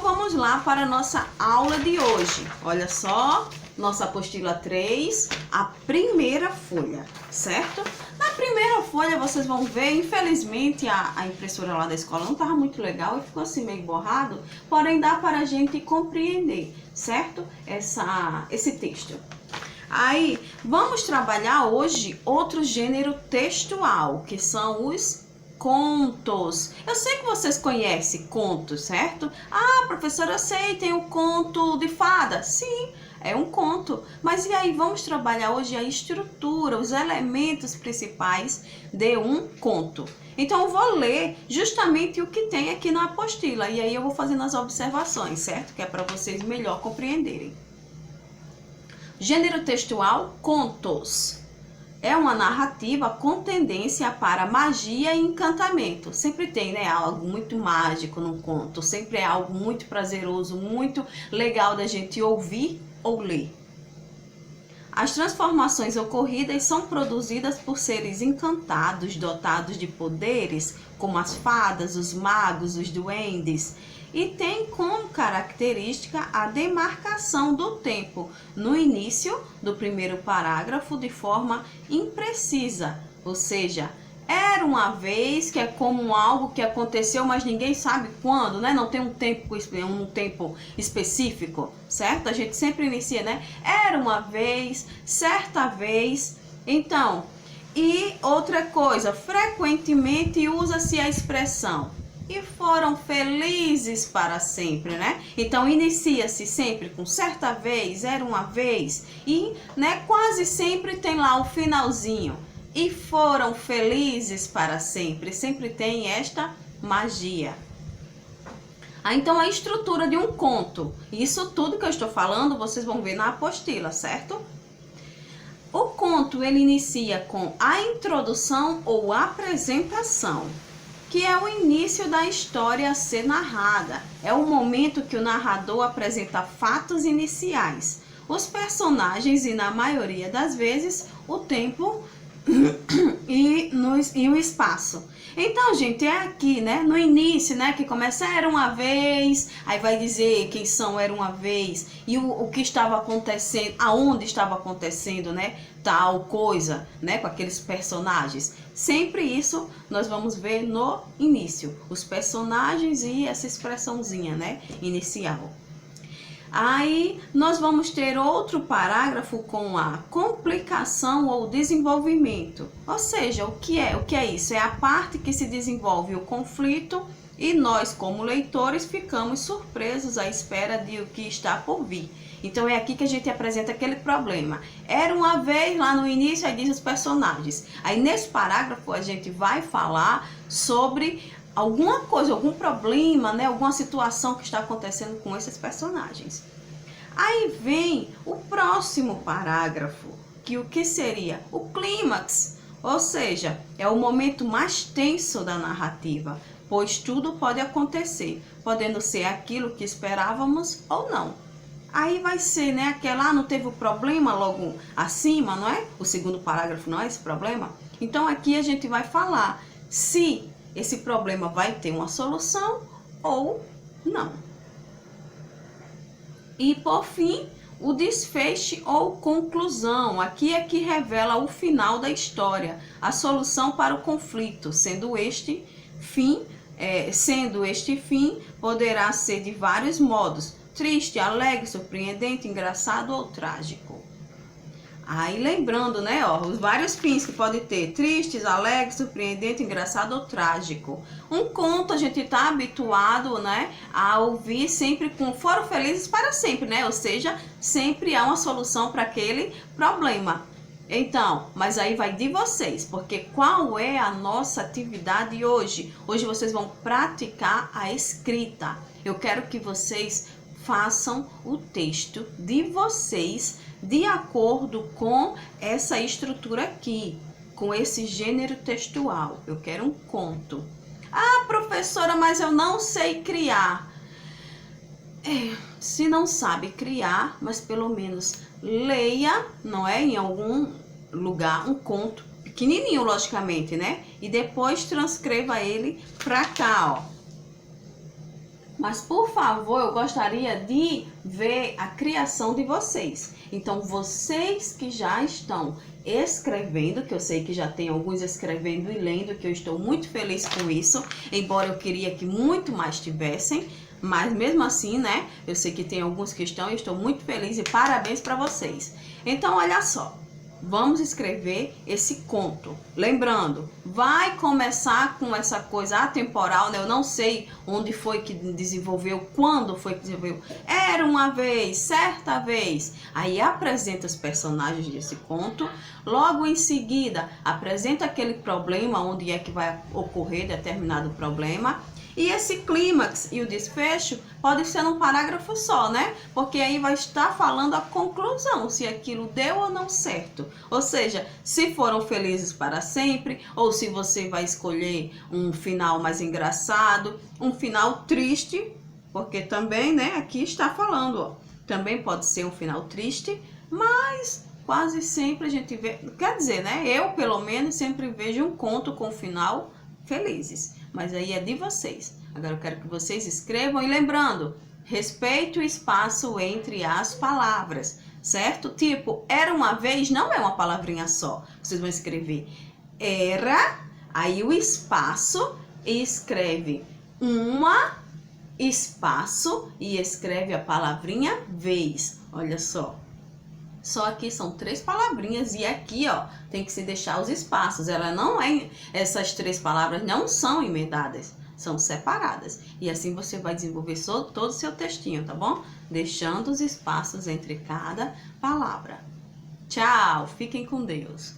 Então vamos lá para a nossa aula de hoje. Olha só, nossa apostila 3, a primeira folha, certo? Na primeira folha vocês vão ver, infelizmente a impressora lá da escola não estava muito legal e ficou assim meio borrado, porém dá para a gente compreender, certo? Esse texto. Aí, vamos trabalhar hoje outro gênero textual, que são os contos. Eu sei que vocês conhecem contos, certo? Ah, professora, eu sei, tem o conto de fada. Sim, é um conto. Mas e aí, vamos trabalhar hoje a estrutura, os elementos principais de um conto. Então, eu vou ler justamente o que tem aqui na apostila. E aí, eu vou fazendo as observações, certo? Que é para vocês melhor compreenderem. Gênero textual, contos. É uma narrativa com tendência para magia e encantamento. Sempre tem, né, algo muito mágico no conto. Sempre é algo muito prazeroso, muito legal da gente ouvir ou ler. As transformações ocorridas são produzidas por seres encantados, dotados de poderes, como as fadas, os magos, os duendes, e tem como característica a demarcação do tempo no início do primeiro parágrafo de forma imprecisa, ou seja, era uma vez, que é como algo que aconteceu, mas ninguém sabe quando, né? Não tem um tempo específico, certo? A gente sempre inicia, né? Era uma vez, certa vez. Então, e outra coisa, frequentemente usa-se a expressão e foram felizes para sempre, né? Então, inicia-se sempre com certa vez, era uma vez, e, né, quase sempre tem lá o finalzinho. E foram felizes para sempre. Sempre tem esta magia. Então, a estrutura de um conto. Isso tudo que eu estou falando, vocês vão ver na apostila, certo? O conto, ele inicia com a introdução ou apresentação, que é o início da história a ser narrada. É o momento que o narrador apresenta fatos iniciais, os personagens e, na maioria das vezes, o tempo e o espaço. Então, gente, é aqui, né, no início, né, que começa era uma vez, aí vai dizer quem são era uma vez, e o que estava acontecendo, aonde estava acontecendo, né, tal coisa, né, com aqueles personagens. Sempre isso nós vamos ver no início, os personagens e essa expressãozinha, né, inicial. Aí nós vamos ter outro parágrafo com a complicação ou desenvolvimento. Ou seja, o que é isso? É a parte que se desenvolve o conflito e nós, como leitores, ficamos surpresos à espera de o que está por vir. Então é aqui que a gente apresenta aquele problema. Era uma vez, lá no início, aí diz os personagens. Aí nesse parágrafo a gente vai falar sobre alguma coisa, algum problema, né, alguma situação que está acontecendo com esses personagens. Aí vem o próximo parágrafo, que o que seria? O clímax, ou seja, é o momento mais tenso da narrativa, pois tudo pode acontecer, podendo ser aquilo que esperávamos ou não. Aí vai ser, né, aquela, não teve o problema logo acima, não é? O segundo parágrafo não é esse problema? Então aqui a gente vai falar se esse problema vai ter uma solução ou não. E por fim, o desfecho ou conclusão. Aqui é que revela o final da história, a solução para o conflito, sendo este fim, poderá ser de vários modos: triste, alegre, surpreendente, engraçado ou trágico. Aí lembrando, né, ó, os vários fins que pode ter: tristes, alegre, surpreendente, engraçado ou trágico. Um conto a gente tá habituado, né, a ouvir sempre com foram felizes para sempre, né? Ou seja, sempre há uma solução para aquele problema. Então, mas aí vai de vocês, porque qual é a nossa atividade hoje? Hoje vocês vão praticar a escrita. Eu quero que vocês façam o texto de vocês de acordo com essa estrutura aqui, com esse gênero textual. Eu quero um conto. Ah, professora, mas eu não sei criar. Se não sabe criar, mas pelo menos leia, não é, em algum lugar, um conto pequenininho, logicamente, né? E depois transcreva ele pra cá, ó. Mas, por favor, eu gostaria de ver a criação de vocês. Então, vocês que já estão escrevendo, que eu sei que já tem alguns escrevendo e lendo, que eu estou muito feliz com isso, embora eu queria que muito mais tivessem, mas mesmo assim, né, eu sei que tem alguns que estão e estou muito feliz e parabéns para vocês. Então, olha só. Vamos escrever esse conto. Lembrando, vai começar com essa coisa atemporal, né? Eu não sei onde foi que desenvolveu, quando foi que desenvolveu. Era uma vez, certa vez. Aí apresenta os personagens desse conto. Logo em seguida, apresenta aquele problema, onde é que vai ocorrer determinado problema. E esse clímax e o desfecho pode ser num parágrafo só, né? Porque aí vai estar falando a conclusão, se aquilo deu ou não certo. Ou seja, se foram felizes para sempre, ou se você vai escolher um final mais engraçado, um final triste, porque também, né, aqui está falando, ó, também pode ser um final triste, mas quase sempre a gente vê, quer dizer, né, eu pelo menos sempre vejo um conto com final felizes. Mas aí é de vocês. Agora eu quero que vocês escrevam e lembrando, respeite o espaço entre as palavras, certo? Tipo, era uma vez, não é uma palavrinha só. Vocês vão escrever era, aí o espaço, e escreve uma, espaço, e escreve a palavrinha vez. Olha só. Só aqui são 3 palavrinhas e aqui, ó, tem que se deixar os espaços. Ela não é, essas 3 palavras não são emendadas, são separadas. E assim você vai desenvolver todo o seu textinho, tá bom? Deixando os espaços entre cada palavra. Tchau, fiquem com Deus.